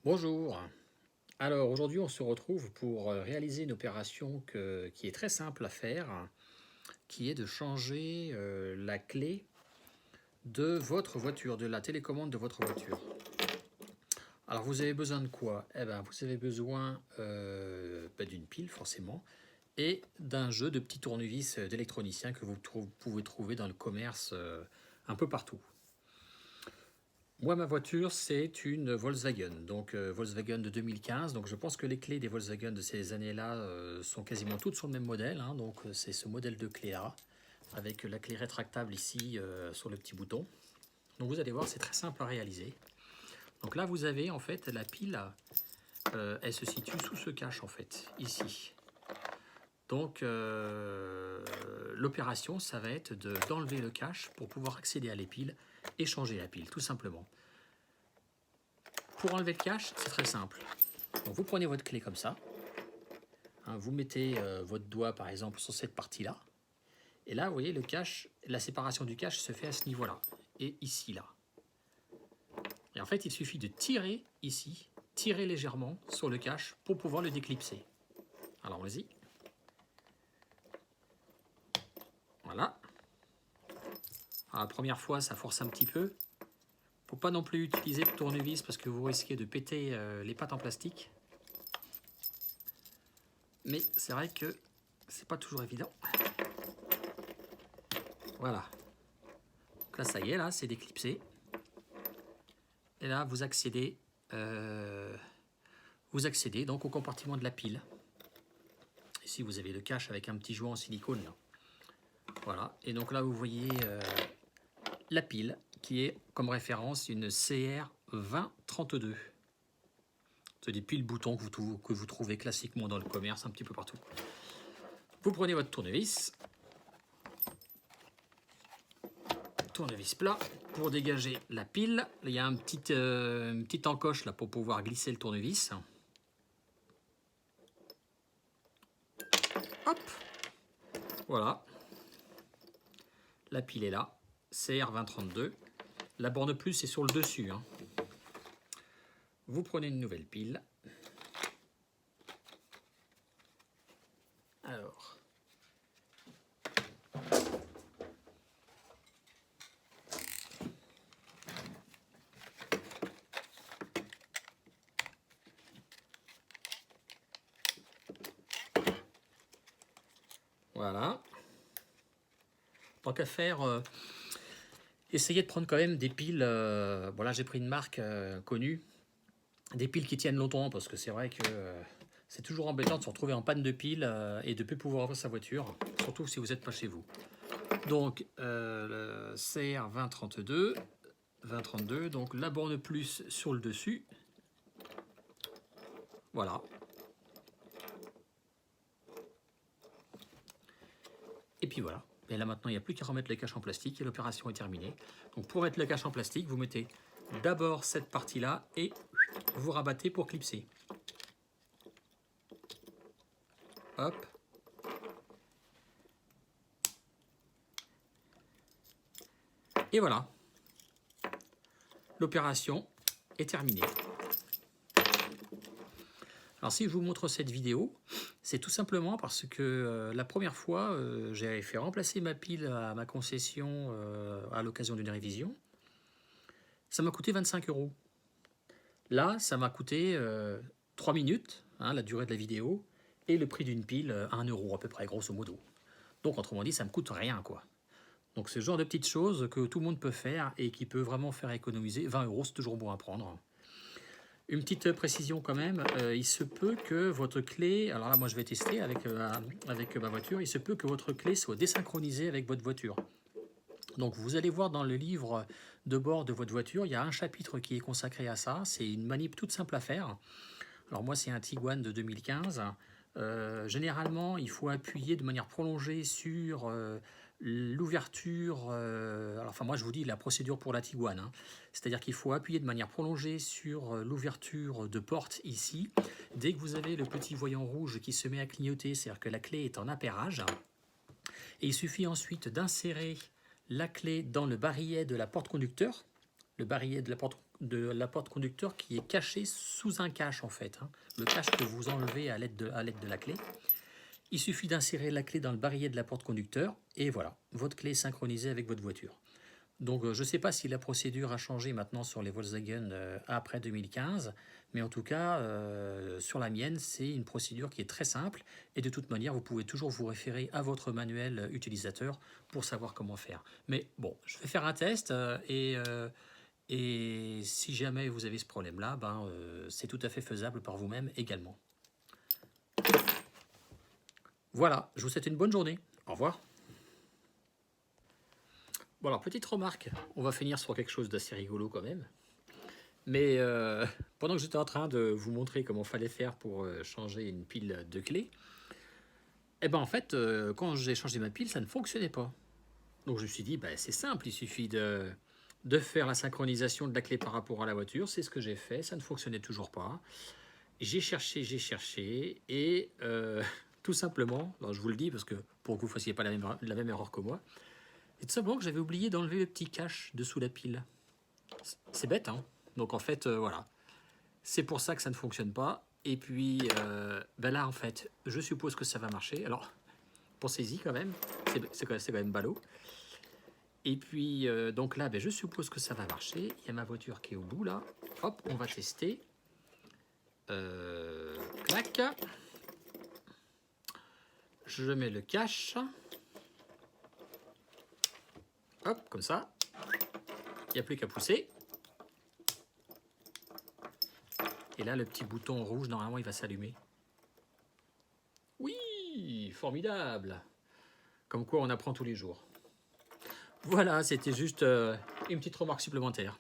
Bonjour. Alors aujourd'hui on se retrouve pour réaliser une opération qui est très simple à faire, qui est de changer la clé de votre voiture, de la télécommande de votre voiture. Alors vous avez besoin de quoi? Eh ben vous avez besoin d'une pile forcément et d'un jeu de petits tournevis d'électroniciens que vous pouvez trouver dans le commerce un peu partout. Moi, ma voiture, c'est une Volkswagen, donc Volkswagen de 2015. Donc, je pense que les clés des Volkswagen de ces années-là sont quasiment toutes sur le même modèle. Donc, c'est ce modèle de clé-là, avec la clé rétractable ici sur le petit bouton. Donc, vous allez voir, c'est très simple à réaliser. Donc là, vous avez en fait la pile, elle se situe sous ce cache en fait, ici. Donc, l'opération, ça va être d'enlever le cache pour pouvoir accéder à les piles et changer la pile, tout simplement. Pour enlever le cache, c'est très simple. Donc vous prenez votre clé comme ça, vous mettez votre doigt par exemple sur cette partie-là, et là vous voyez le cache, la séparation du cache se fait à ce niveau-là, et ici là. Et en fait il suffit de tirer ici, tirer légèrement sur le cache pour pouvoir le déclipser. Alors vas-y. Voilà. Alors, la première fois ça force un petit peu. Faut pas non plus utiliser le tournevis parce que vous risquez de péter les pattes en plastique. Mais c'est vrai que c'est pas toujours évident. Voilà. Donc là, ça y est, là, c'est déclipsé. Et là, vous accédez donc au compartiment de la pile. Ici, vous avez le cache avec un petit joint en silicone. Là. Voilà. Et donc là, vous voyez la pile qui est comme référence une CR2032. C'est des piles boutons que vous trouvez classiquement dans le commerce un petit peu partout. Vous prenez votre tournevis plat pour dégager la pile. Il y a une petite encoche là pour pouvoir glisser le tournevis. Hop, voilà. La pile est là, CR2032. La borne plus est sur le dessus. Vous prenez une nouvelle pile. Alors, voilà. Tant qu'à faire, essayez de prendre quand même des piles. Bon là j'ai pris une marque connue. Des piles qui tiennent longtemps parce que c'est vrai que c'est toujours embêtant de se retrouver en panne de piles et de ne plus pouvoir ouvrir sa voiture. Surtout si vous n'êtes pas chez vous. Donc le CR2032. 2032, donc la borne plus sur le dessus. Voilà. Et puis voilà. Et là maintenant, il n'y a plus qu'à remettre le cache en plastique et l'opération est terminée. Donc pour mettre le cache en plastique, vous mettez d'abord cette partie-là et vous rabattez pour clipser. Hop. Et voilà. L'opération est terminée. Alors si je vous montre cette vidéo, c'est tout simplement parce que la première fois, j'ai fait remplacer ma pile à ma concession à l'occasion d'une révision. Ça m'a coûté 25 €. Là, ça m'a coûté 3 minutes, la durée de la vidéo, et le prix d'une pile, 1 € à peu près, grosso modo. Donc autrement dit, ça me coûte rien, quoi. Donc c'est le genre de petites choses que tout le monde peut faire et qui peut vraiment faire économiser. 20 €, c'est toujours bon à prendre. Une petite précision quand même, il se peut que votre clé, alors là moi je vais tester avec ma voiture, il se peut que votre clé soit désynchronisée avec votre voiture. Donc vous allez voir dans le livre de bord de votre voiture, il y a un chapitre qui est consacré à ça, c'est une manip toute simple à faire. Alors moi c'est un Tiguan de 2015, généralement il faut appuyer de manière prolongée sur l'ouverture, enfin moi je vous dis la procédure pour la Tiguan, c'est-à-dire qu'il faut appuyer de manière prolongée sur l'ouverture de porte ici, dès que vous avez le petit voyant rouge qui se met à clignoter, c'est-à-dire que la clé est en appairage, et il suffit ensuite d'insérer la clé dans le barillet de la porte conducteur, le barillet de la porte conducteur qui est caché sous un cache en fait, hein. Le cache que vous enlevez à l'aide de la clé. Il suffit d'insérer la clé dans le barillet de la porte conducteur et voilà, votre clé est synchronisée avec votre voiture. Donc je ne sais pas si la procédure a changé maintenant sur les Volkswagen après 2015, mais en tout cas sur la mienne c'est une procédure qui est très simple et de toute manière vous pouvez toujours vous référer à votre manuel utilisateur pour savoir comment faire. Mais bon, je vais faire un test et si jamais vous avez ce problème-là, c'est tout à fait faisable par vous-même également. Voilà, je vous souhaite une bonne journée. Au revoir. Bon alors, petite remarque, on va finir sur quelque chose d'assez rigolo quand même. Mais pendant que j'étais en train de vous montrer comment fallait faire pour changer une pile de clés, et ben en fait, quand j'ai changé ma pile, ça ne fonctionnait pas. Donc je me suis dit, c'est simple, il suffit de faire la synchronisation de la clé par rapport à la voiture. C'est ce que j'ai fait, ça ne fonctionnait toujours pas. J'ai cherché, et tout simplement, alors je vous le dis parce que pour que vous ne fassiez pas la même erreur que moi, et tout simplement que j'avais oublié d'enlever le petit cache dessous la pile. C'est bête, hein. Donc en fait, voilà. C'est pour ça que ça ne fonctionne pas. Et puis, là, en fait, je suppose que ça va marcher. Alors, pensez-y quand même. C'est quand même ballot. Et puis, donc là, je suppose que ça va marcher. Il y a ma voiture qui est au bout, là. Hop, on va tester. Clac. Je mets le cache. Hop, comme ça. Il n'y a plus qu'à pousser. Et là, le petit bouton rouge, normalement, il va s'allumer. Oui, formidable. Comme quoi, on apprend tous les jours. Voilà, c'était juste une petite remarque supplémentaire.